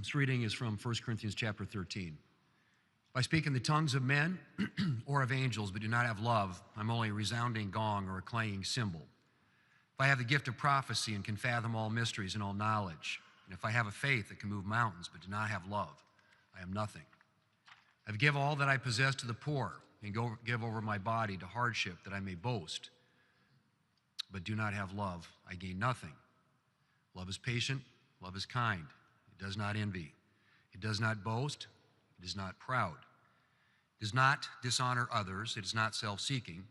This reading is from 1 Corinthians chapter 13. If I speak in the tongues of men or of angels, but do not have love, I'm only a resounding gong or a clanging cymbal. If I have the gift of prophecy and can fathom all mysteries and all knowledge, and if I have a faith that can move mountains but do not have love, I am nothing. I give all that I possess to the poor and give over my body to hardship that I may boast, but do not have love, I gain nothing. Love is patient, love is kind. It does not envy. It does not boast. It is not proud. It does not dishonor others. It is not self-seeking.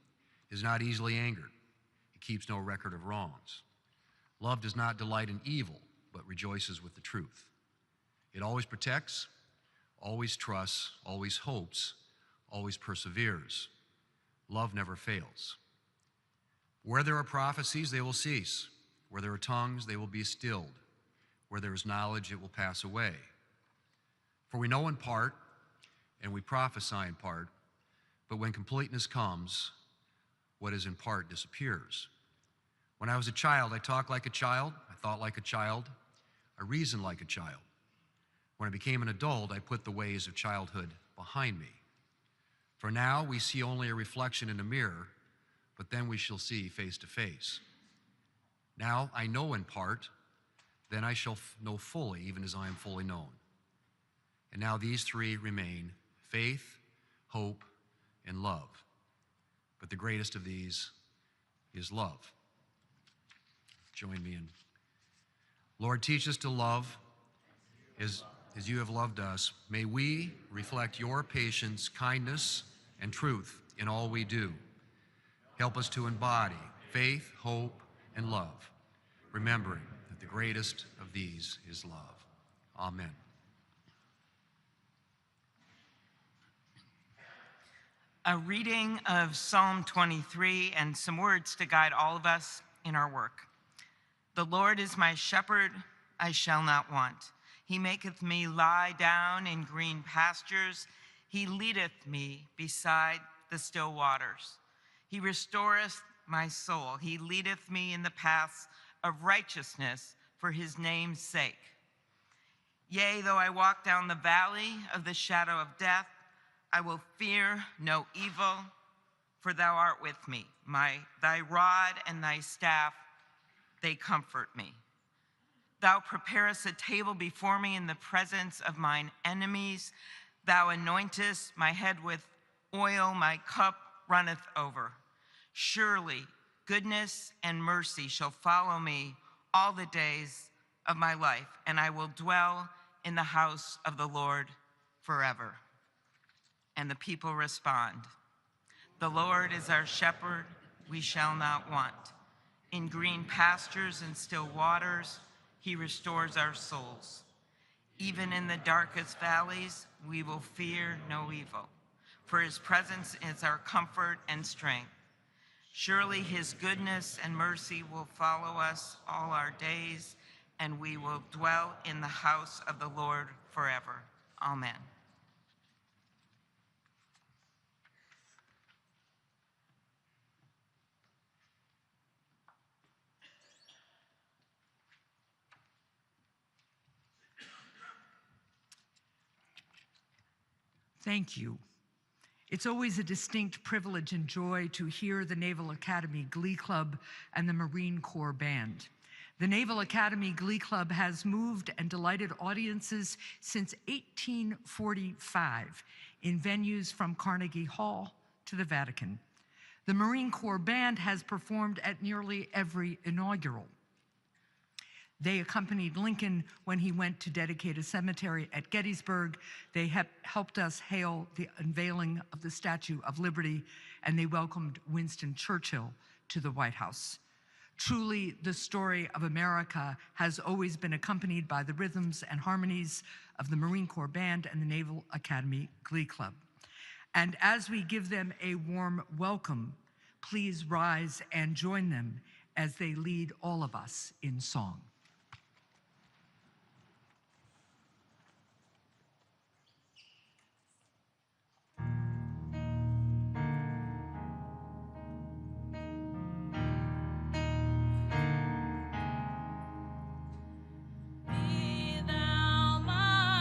It is not easily angered. It keeps no record of wrongs. Love does not delight in evil, but rejoices with the truth. It always protects, always trusts, always hopes, always perseveres. Love never fails. Where there are prophecies, they will cease. Where there are tongues, they will be stilled. Where there is knowledge, it will pass away. For we know in part, and we prophesy in part, but when completeness comes, what is in part disappears. When I was a child, I talked like a child, I thought like a child, I reasoned like a child. When I became an adult, I put the ways of childhood behind me. For now we see only a reflection in a mirror, but then we shall see face to face. Now I know in part, then I shall know fully, even as I am fully known. And now these three remain: faith, hope, and love. But the greatest of these is love. Join me in. Lord, teach us to love as you have loved us. May we reflect your patience, kindness, and truth in all we do. Help us to embody faith, hope, and love, remembering that the greatest of these is love. Amen. A reading of Psalm 23 and some words to guide all of us in our work. The Lord is my shepherd, I shall not want. He maketh me lie down in green pastures. He leadeth me beside the still waters. He restoreth my soul. He leadeth me in the paths of righteousness for his name's sake. Yea, though I walk down the valley of the shadow of death, I will fear no evil, for thou art with me. Thy rod and thy staff, they comfort me. Thou preparest a table before me in the presence of mine enemies. Thou anointest my head with oil, my cup runneth over. Surely goodness and mercy shall follow me all the days of my life, and I will dwell in the house of the Lord forever. And the people respond, the Lord is our shepherd, we shall not want. In green pastures and still waters, he restores our souls. Even in the darkest valleys, we will fear no evil, for his presence is our comfort and strength. Surely his goodness and mercy will follow us all our days, and we will dwell in the house of the Lord forever. Amen. Thank you. It's always a distinct privilege and joy to hear the Naval Academy Glee Club and the Marine Corps Band. The Naval Academy Glee Club has moved and delighted audiences since 1845 in venues from Carnegie Hall to the Vatican. The Marine Corps Band has performed at nearly every inaugural. They accompanied Lincoln when he went to dedicate a cemetery at Gettysburg. They helped us hail the unveiling of the Statue of Liberty, and they welcomed Winston Churchill to the White House. Truly, the story of America has always been accompanied by the rhythms and harmonies of the Marine Corps Band and the Naval Academy Glee Club. And as we give them a warm welcome, please rise and join them as they lead all of us in song. Be thou my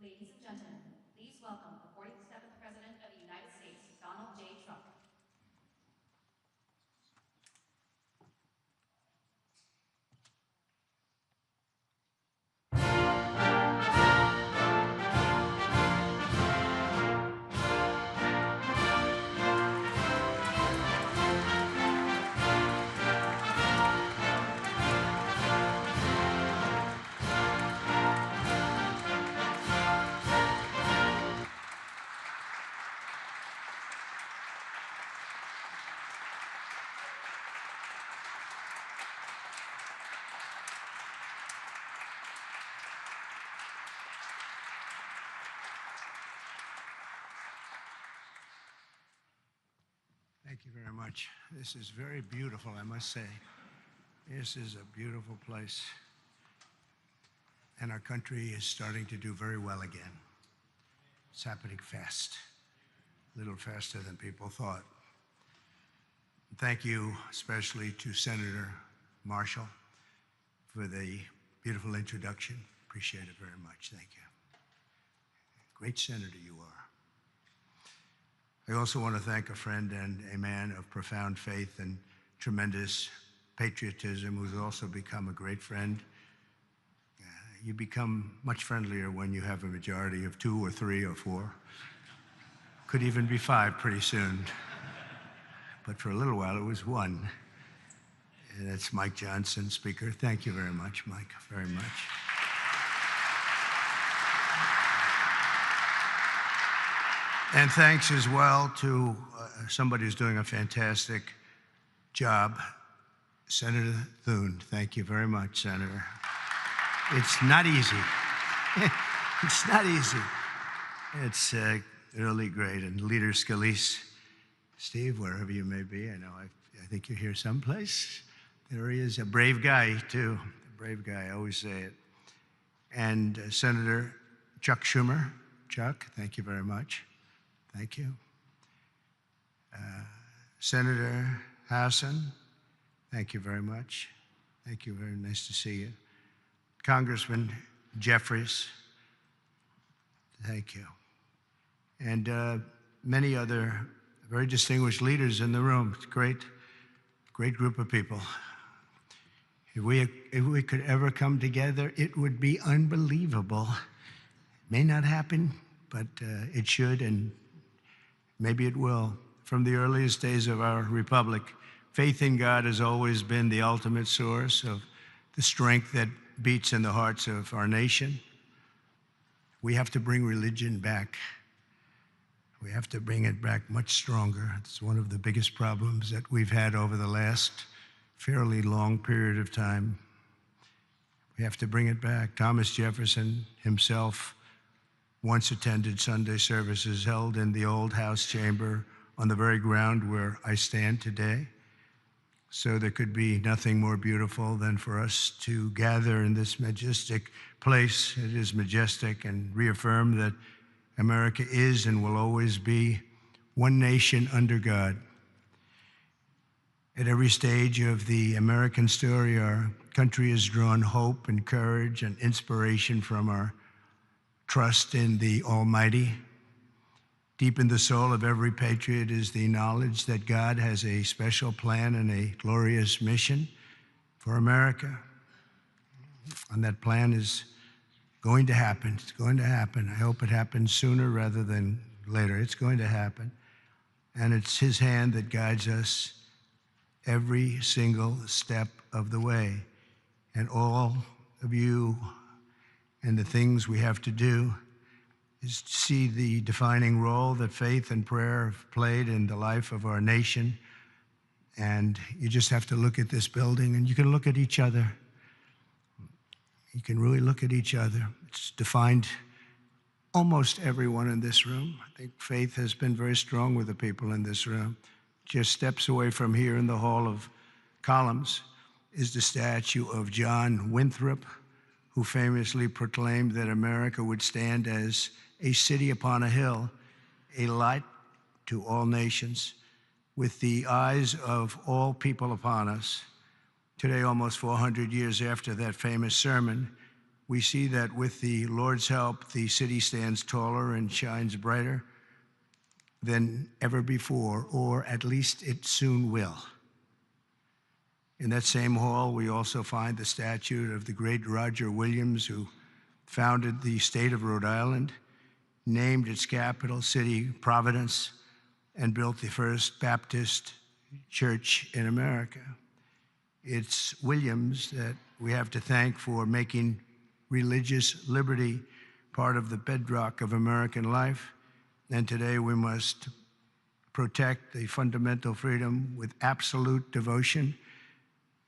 Ladies and gentlemen, please welcome the 47th President of the United States, Donald J. Trump. Thank you very much. This is very beautiful, I must say. This is a beautiful place. And our country is starting to do very well again. It's happening fast, a little faster than people thought. Thank you especially to Senator Marshall for the beautiful introduction. Appreciate it very much. Thank you. Great senator you are. I also want to thank a friend and a man of profound faith and tremendous patriotism who's also become a great friend. You become much friendlier when you have a majority of 2 or 3 or 4. Could even be 5 pretty soon. But for a little while it was 1. And that's Mike Johnson, Speaker. Thank you very much, Mike, very much. And thanks as well to somebody who's doing a fantastic job, Senator Thune. Thank you very much, Senator. It's not easy. It's not easy. It's really great. And Leader Scalise, Steve, wherever you may be, I think you're here someplace. There he is, a brave guy, too. A brave guy, I always say it. And Senator Chuck Schumer. Chuck, thank you very much. Thank you. Senator Hassan, thank you very much. Thank you, very nice to see you. Congressman Jeffries, thank you. And many other very distinguished leaders in the room. It's a great group of people. If we could ever come together, it would be unbelievable. It may not happen, but it should, and maybe it will. From the earliest days of our republic, faith in God has always been the ultimate source of the strength that beats in the hearts of our nation. We have to bring religion back. We have to bring it back much stronger. It's one of the biggest problems that we've had over the last fairly long period of time. We have to bring it back. Thomas Jefferson himself once attended Sunday services held in the old House chamber on the very ground where I stand today. So there could be nothing more beautiful than for us to gather in this majestic place. It is majestic, and reaffirm that America is and will always be one nation under God. At every stage of the American story, our country has drawn hope and courage and inspiration from our trust in the Almighty. Deep in the soul of every patriot is the knowledge that God has a special plan and a glorious mission for America. And that plan is going to happen. It's going to happen. I hope it happens sooner rather than later. It's going to happen. And it's His hand that guides us every single step of the way. And all of you and the things we have to do is to see the defining role that faith and prayer have played in the life of our nation. And you just have to look at this building, and you can look at each other. You can really look at each other. It's defined almost everyone in this room. I think faith has been very strong with the people in this room. Just steps away from here in the Hall of Columns is the statue of John Winthrop, who famously proclaimed that America would stand as a city upon a hill, a light to all nations, with the eyes of all people upon us. Today, almost 400 years after that famous sermon, we see that with the Lord's help, the city stands taller and shines brighter than ever before, or at least it soon will. In that same hall, we also find the statue of the great Roger Williams, who founded the state of Rhode Island, named its capital city Providence, and built the first Baptist church in America. It's Williams that we have to thank for making religious liberty part of the bedrock of American life. And today we must protect the fundamental freedom with absolute devotion.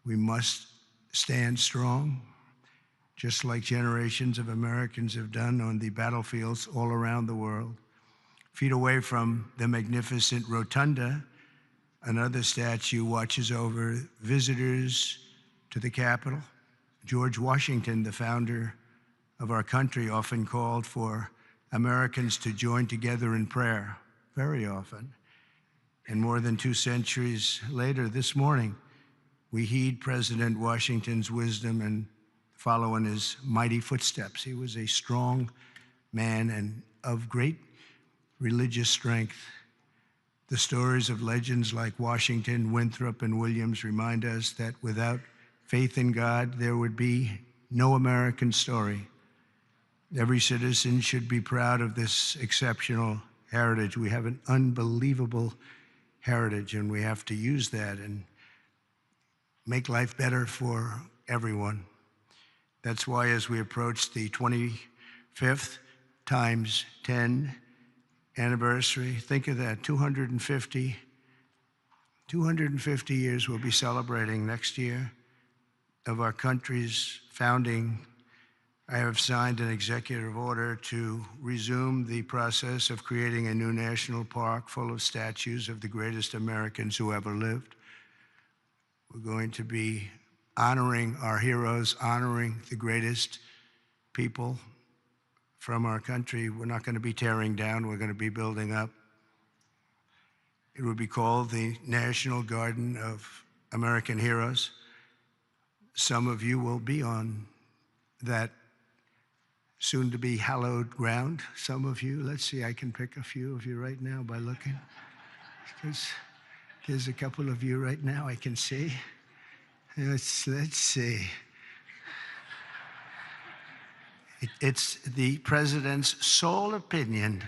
We must stand strong, just like generations of Americans have done on the battlefields all around the world. Feet away from the magnificent rotunda, another statue watches over visitors to the Capitol. George Washington, the founder of our country, often called for Americans to join together in prayer, very often. And more than 2 centuries later, this morning, we heed President Washington's wisdom and follow in his mighty footsteps. He was a strong man and of great religious strength. The stories of legends like Washington, Winthrop, and Williams remind us that without faith in God, there would be no American story. Every citizen should be proud of this exceptional heritage. We have an unbelievable heritage, and we have to use that and make life better for everyone. That's why as we approach the 25th times 10 anniversary, think of that, 250 years we'll be celebrating next year of our country's founding. I have signed an executive order to resume the process of creating a new national park full of statues of the greatest Americans who ever lived. We're going to be honoring our heroes, honoring the greatest people from our country. We're not going to be tearing down, we're going to be building up. It would be called the National Garden of American Heroes. Some of you will be on that soon-to-be hallowed ground. Some of you, let's see, I can pick a few of you right now by looking. Because there's a couple of you right now I can see. Let's see. It's the president's sole opinion.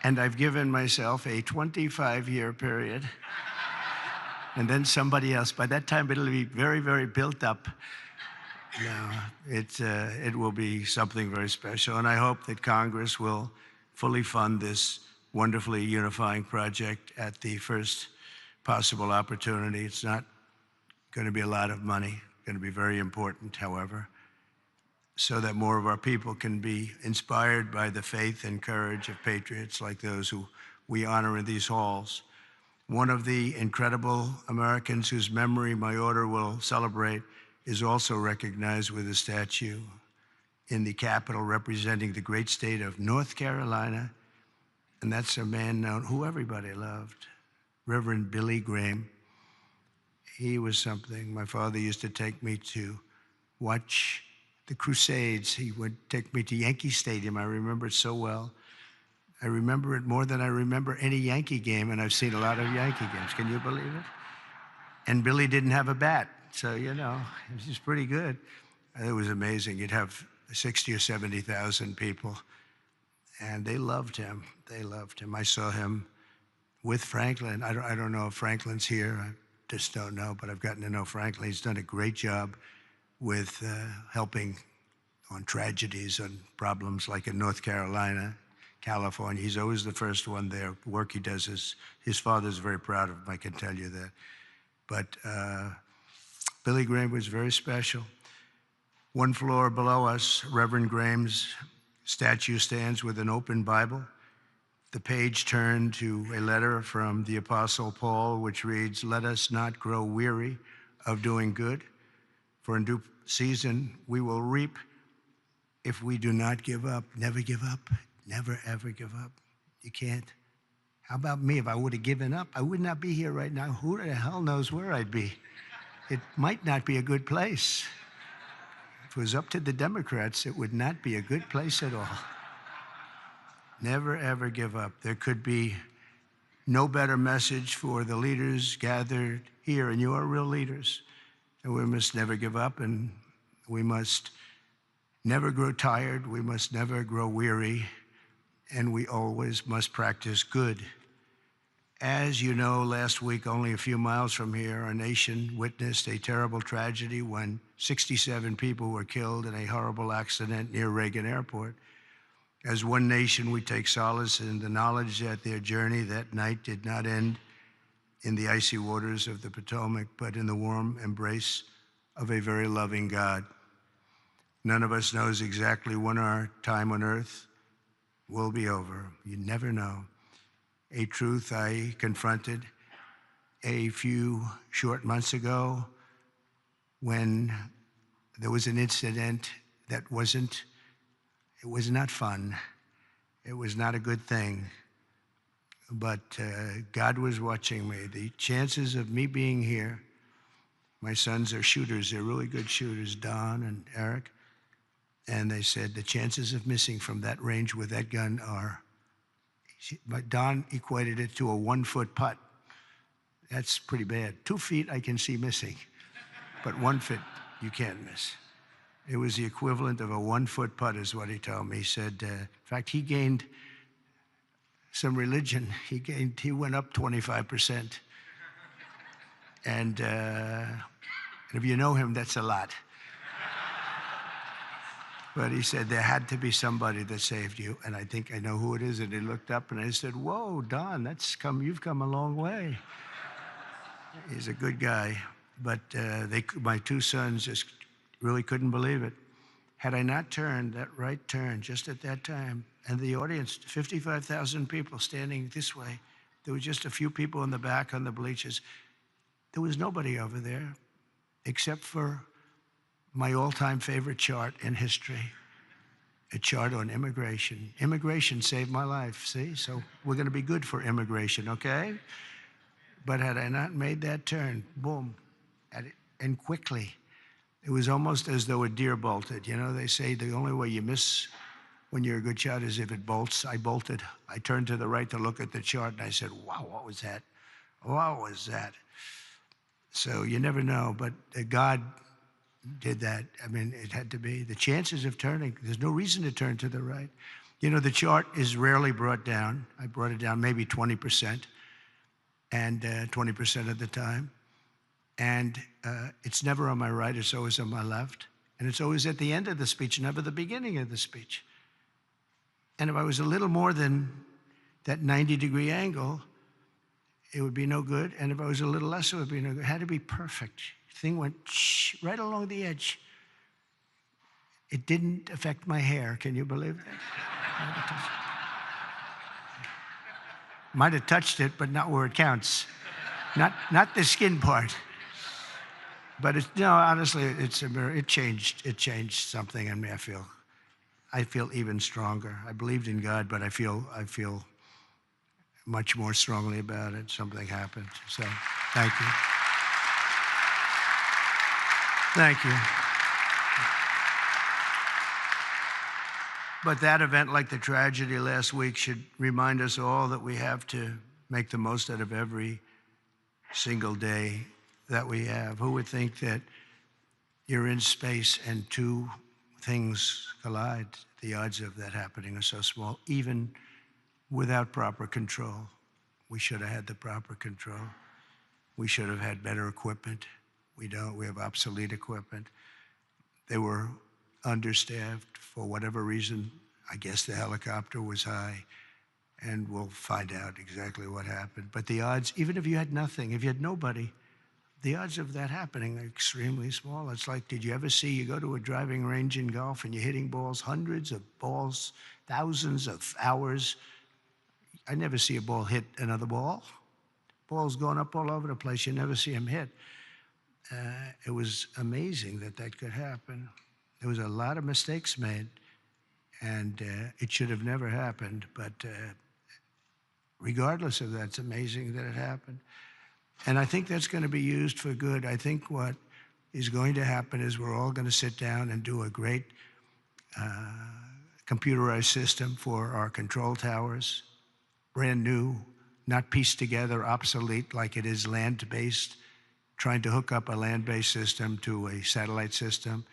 And I've given myself a 25-year period. And then somebody else. By that time, it'll be very, very built up. No, it will be something very special. And I hope that Congress will fully fund this wonderfully unifying project at the first possible opportunity. It's not going to be a lot of money. It's going to be very important, however, so that more of our people can be inspired by the faith and courage of patriots like those who we honor in these halls. One of the incredible Americans whose memory my order will celebrate is also recognized with a statue in the Capitol representing the great state of North Carolina, and that's a man known who everybody loved, Reverend Billy Graham. He was something. My father used to take me to watch the Crusades. He would take me to Yankee Stadium. I remember it so well. I remember it more than I remember any Yankee game, and I've seen a lot of Yankee games. Can you believe it? And Billy didn't have a bat, so, you know, it was pretty good. It was amazing. You'd have 60 or 70,000 people, and they loved him. They loved him. I saw him with Franklin. I don't know if Franklin's here. I just don't know, but I've gotten to know Franklin. He's done a great job with helping on tragedies and problems like in North Carolina, California. He's always the first one there. The work he does is, his father's very proud of him, I can tell you that. But Billy Graham was very special. One floor below us, Reverend Graham's statue stands with an open Bible. The page turned to a letter from the Apostle Paul, which reads, "Let us not grow weary of doing good, for in due season we will reap if we do not give up." Never give up. Never, ever give up. You can't. How about me? If I would have given up, I would not be here right now. Who the hell knows where I'd be? it might not be a good place. If it was up to the Democrats, it would not be a good place at all. Never, ever give up. There could be no better message for the leaders gathered here, and you are real leaders. And we must never give up, and we must never grow tired. We must never grow weary, and we always must practice good. As you know, last week, only a few miles from here, our nation witnessed a terrible tragedy when 67 people were killed in a horrible accident near Reagan Airport. As one nation, we take solace in the knowledge that their journey that night did not end in the icy waters of the Potomac, but in the warm embrace of a very loving God. None of us knows exactly when our time on earth will be over. You never know. A truth I confronted a few short months ago when there was an incident that it was not fun. It was not a good thing. But God was watching me. The chances of me being here, my sons are shooters. They're really good shooters, Don and Eric. And they said the chances of missing from that range with that gun are, but Don equated it to a 1-foot putt. That's pretty bad. 2 feet I can see missing, but 1 foot you can't miss. It was the equivalent of a 1-foot putt is what he told me. He said, in fact, he gained some religion. He went up 25%. And if you know him, that's a lot. But he said there had to be somebody that saved you, and I think I know who it is. And he looked up and I said, whoa, Don, you've come a long way. He's a good guy. But my 2 sons just really couldn't believe it. Had I not turned that right turn just at that time, and the audience, 55,000 people standing this way, there were just a few people in the back on the bleachers. There was nobody over there except for my all-time favorite chart in history, a chart on immigration. Immigration saved my life, see? So we're going to be good for immigration, okay? But had I not made that turn, boom, and quickly, it was almost as though a deer bolted. You know, they say the only way you miss when you're a good shot is if it bolts. I bolted. I turned to the right to look at the chart, and I said, wow, what was that? What was that? So you never know, but God did that. I mean, it had to be. The chances of turning, there's no reason to turn to the right. You know, the chart is rarely brought down. I brought it down maybe 20%, and 20% of the time. And it's never on my right, it's always on my left. And it's always at the end of the speech, never the beginning of the speech. And if I was a little more than that 90-degree angle, it would be no good. And if I was a little less, it would be no good. It had to be perfect. The thing went right along the edge. It didn't affect my hair. Can you believe that? Might have touched it, but not where it counts. Not the skin part. But honestly, it's a mirror. It changed something in me. I feel even stronger. I believed in God, but I feel much more strongly about it. Something happened. So, thank you. Thank you. But that event, like the tragedy last week, should remind us all that we have to make the most out of every single day that we have. Who would think that you're in space and 2 things collide? The odds of that happening are so small, even without proper control. We should have had the proper control. We should have had better equipment. We don't. We have obsolete equipment. They were understaffed for whatever reason. I guess the helicopter was high, and we'll find out exactly what happened. But the odds, even if you had nothing, if you had nobody, the odds of that happening are extremely small. It's like, did you ever see, you go to a driving range in golf and you're hitting balls, hundreds of balls, thousands of hours. I never see a ball hit another ball. Balls going up all over the place. You never see them hit. It was amazing that could happen. There was a lot of mistakes made, and it should have never happened. But regardless of that, it's amazing that it happened. And I think that's going to be used for good. I think what is going to happen is we're all going to sit down and do a great computerized system for our control towers, brand new, not pieced together, obsolete like it is land-based, trying to hook up a land-based system to a satellite system.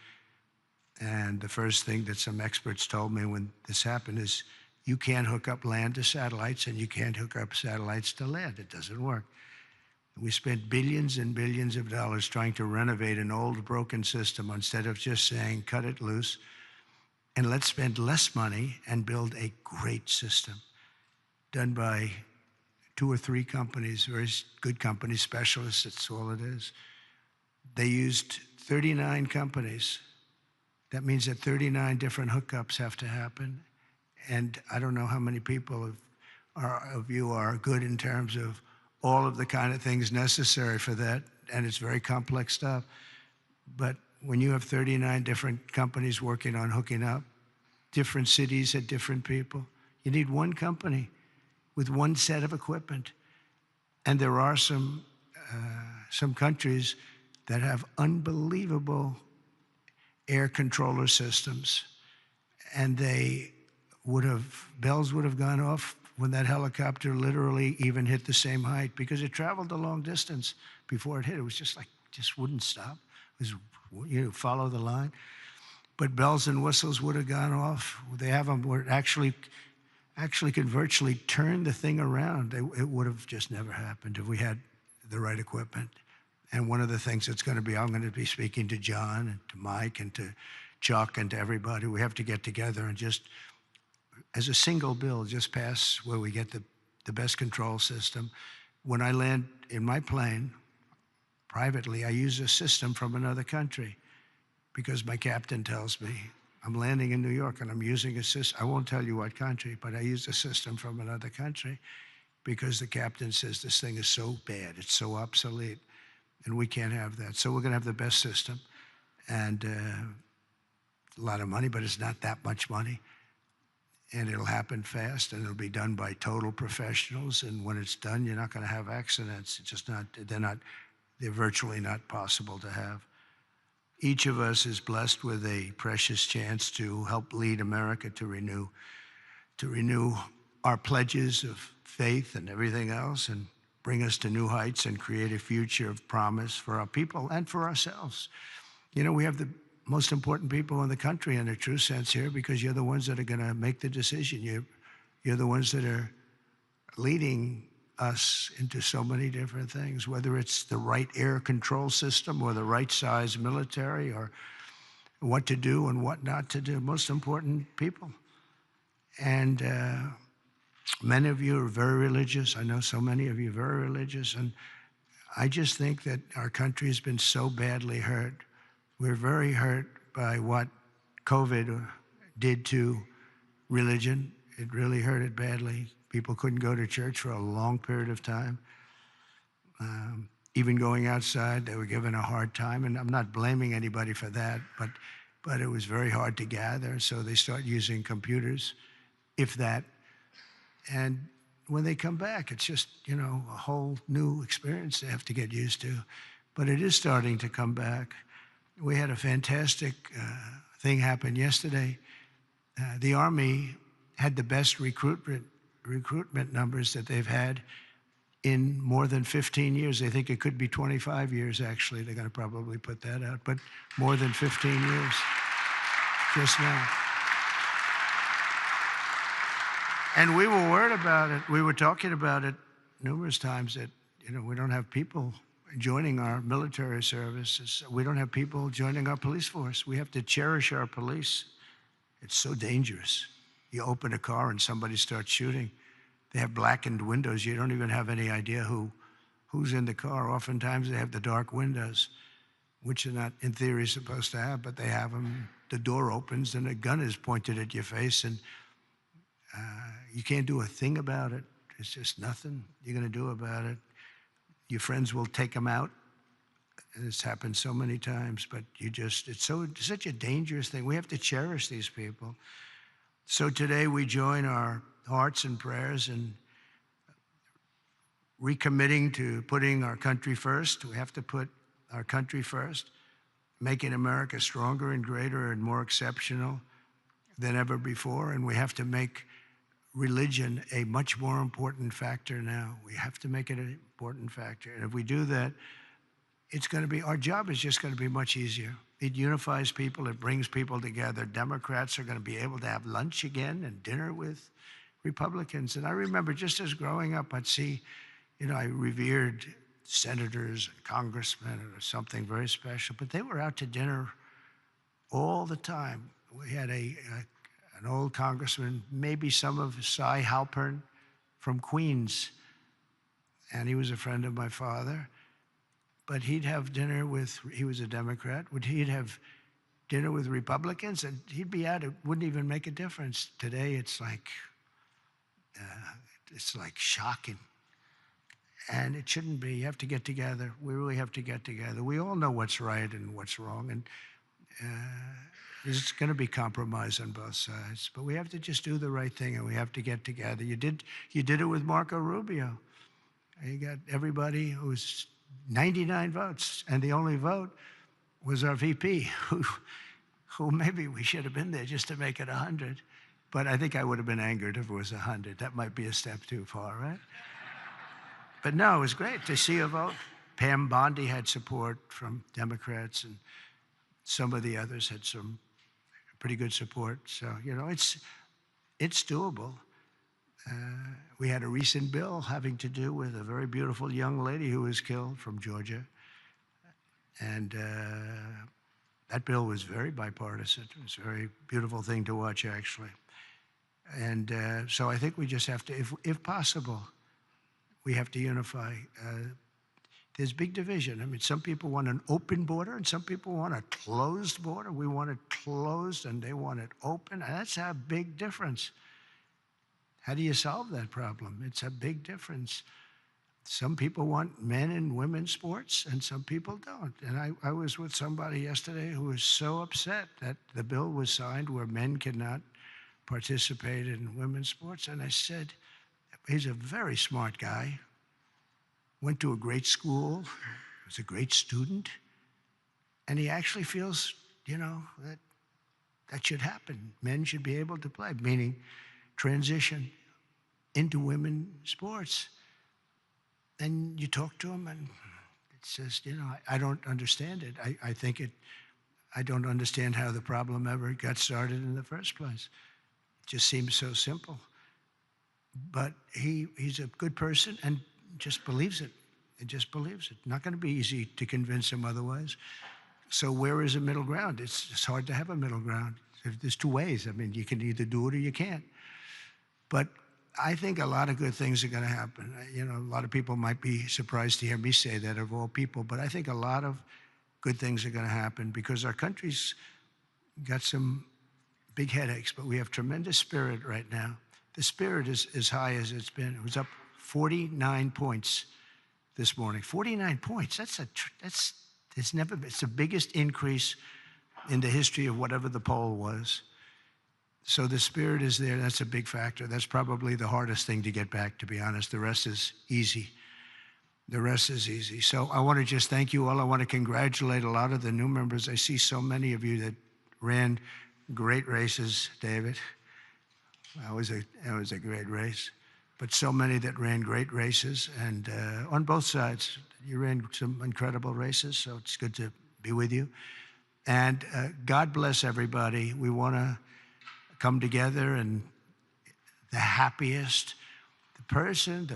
And the first thing that some experts told me when this happened is, you can't hook up land to satellites and you can't hook up satellites to land. It doesn't work. We spent billions and billions of dollars trying to renovate an old broken system instead of just saying, cut it loose, and let's spend less money and build a great system done by 2 or 3 companies, very good companies, specialists, that's all it is. They used 39 companies. That means that 39 different hookups have to happen. And I don't know how many people of you are good in terms of all of the kind of things necessary for that, and it's very complex stuff. But when you have 39 different companies working on hooking up, different cities had different people, you need one company with one set of equipment. And there are some countries that have unbelievable air controller systems, and bells would have gone off when that helicopter literally even hit the same height, because it traveled a long distance before it hit. It was just wouldn't stop. It was, follow the line. But bells and whistles would have gone off. They have them where it actually could virtually turn the thing around. It would have just never happened if we had the right equipment. And one of the things that's going to be, I'm going to be speaking to John and to Mike and to Chuck and to everybody. We have to get together and just, as a single bill, just pass where we get the best control system. When I land in my plane, privately, I use a system from another country because my captain tells me, I'm landing in New York and I'm using a system. I won't tell you what country, but I use a system from another country because the captain says this thing is so bad, it's so obsolete, and we can't have that. So we're going to have the best system, and a lot of money, but it's not that much money. And it'll happen fast, and it'll be done by total professionals. And when it's done, you're not going to have accidents. It's just not, they're virtually not possible to have. Each of us is blessed with a precious chance to help lead America to renew our pledges of faith and everything else, and bring us to new heights and create a future of promise for our people and for ourselves. We have the most important people in the country in a true sense here, because you're the ones that are going to make the decision. You're the ones that are leading us into so many different things, whether it's the right air control system or the right size military, or what to do and what not to do. Most important people. And many of you are very religious. I know so many of you are very religious. And I just think that our country has been so badly hurt. We're very hurt by what COVID did to religion. It really hurt it badly. People couldn't go to church for a long period of time. Even going outside, they were given a hard time. And I'm not blaming anybody for that, but it was very hard to gather. So they start using computers, if that. And when they come back, it's just, a whole new experience they have to get used to. But it is starting to come back. We had a fantastic thing happen yesterday. The Army had the best recruitment numbers that they've had in more than 15 years. They think it could be 25 years, actually. They're going to probably put that out, but more than 15 years just now. And we were worried about it. We were talking about it numerous times that, we don't have people joining our military services. We don't have people joining our police force. We have to cherish our police. It's so dangerous. You open a car and somebody starts shooting. They have blackened windows. You don't even have any idea who's in the car. Oftentimes they have the dark windows, which are not, in theory, supposed to have, but they have them. The door opens and a gun is pointed at your face, and you can't do a thing about it. It's just nothing you're going to do about it. Your friends will take them out. It's happened so many times, but it's such a dangerous thing. We have to cherish these people. So today we join our hearts and prayers and recommitting to putting our country first. We have to put our country first, making America stronger and greater and more exceptional than ever before. And we have to make religion a much more important factor now. We have to make it an important factor. And if we do that, it's going to be, our job is just going to be much easier. It unifies people, it brings people together. Democrats are going to be able to have lunch again and dinner with Republicans. And I remember just as growing up, I'd see, I revered senators, congressmen, or something very special, but they were out to dinner all the time. We had an old congressman, maybe some of Cy Halpern from Queens, and he was a friend of my father. But he'd have dinner with, he was a Democrat, he'd have dinner with Republicans, and he'd be out, it wouldn't even make a difference. Today, it's like shocking. And it shouldn't be. You have to get together. We really have to get together. We all know what's right and what's wrong, and there's going to be compromise on both sides. But we have to just do the right thing, and we have to get together. You did it with Marco Rubio. You got everybody who was 99 votes, and the only vote was our VP, who maybe we should have been there just to make it 100. But I think I would have been angered if it was 100. That might be a step too far, right? But no, it was great to see a vote. Pam Bondi had support from Democrats, and some of the others had some pretty good support. So, it's doable. We had a recent bill having to do with a very beautiful young lady who was killed from Georgia. And that bill was very bipartisan. It was a very beautiful thing to watch, actually. And so I think we just have to, if possible, we have to unify. There's big division. I mean, some people want an open border and some people want a closed border. We want it closed and they want it open. And that's a big difference. How do you solve that problem? It's a big difference. Some people want men and women's sports and some people don't. And I was with somebody yesterday who was so upset that the bill was signed where men cannot participate in women's sports. And I said, he's a very smart guy, went to a great school, was a great student, and he actually feels, that should happen. Men should be able to play, meaning transition into women's sports. And you talk to him and it says, I don't understand it. I don't understand how the problem ever got started in the first place. It just seems so simple. But he's a good person and just believes it. He just believes it. Not going to be easy to convince him otherwise. So where is a middle ground? It's hard to have a middle ground. There's two ways. I mean, you can either do it or you can't. But I think a lot of good things are going to happen. A lot of people might be surprised to hear me say that, of all people, but I think a lot of good things are going to happen because our country's got some big headaches, but we have tremendous spirit right now. The spirit is as high as it's been. It was up 49 points this morning. 49 points. It's the biggest increase in the history of whatever the poll was. So the spirit is there. That's a big factor. That's probably the hardest thing to get back, to be honest. The rest is easy. The rest is easy. So I want to just thank you all. I want to congratulate a lot of the new members. I see so many of you that ran great races, David. That was a great race. But so many that ran great races. And on both sides, you ran some incredible races, so it's good to be with you. And God bless everybody. We want to come together, and the happiest, the person,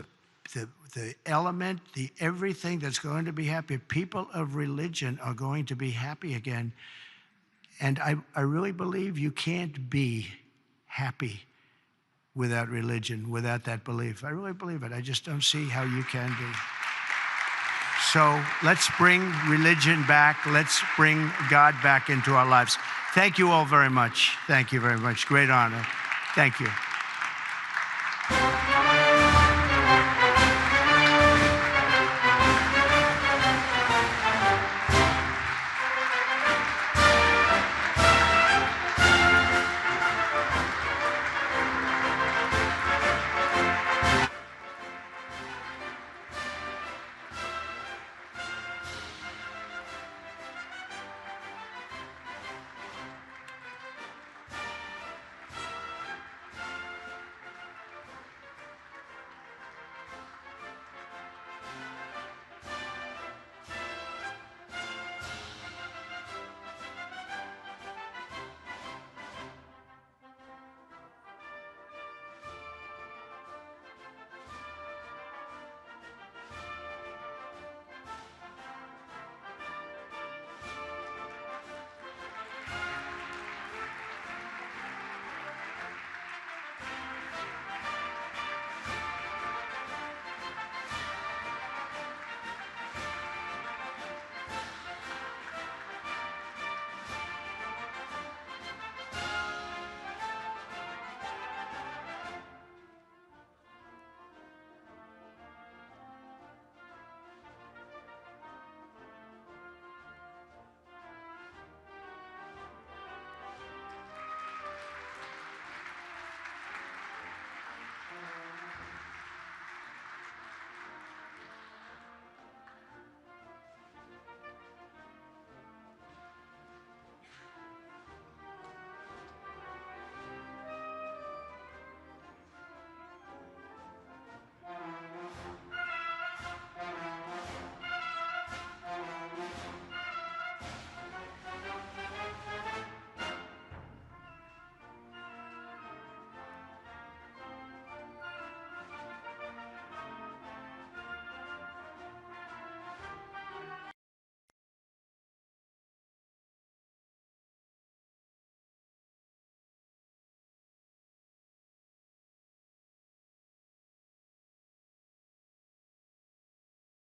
the element, the everything that's going to be happy. People of religion are going to be happy again. And I really believe you can't be happy without religion, without that belief. I really believe it. I just don't see how you can be. So let's bring religion back. Let's bring God back into our lives. Thank you all very much. Thank you very much. Great honor. Thank you.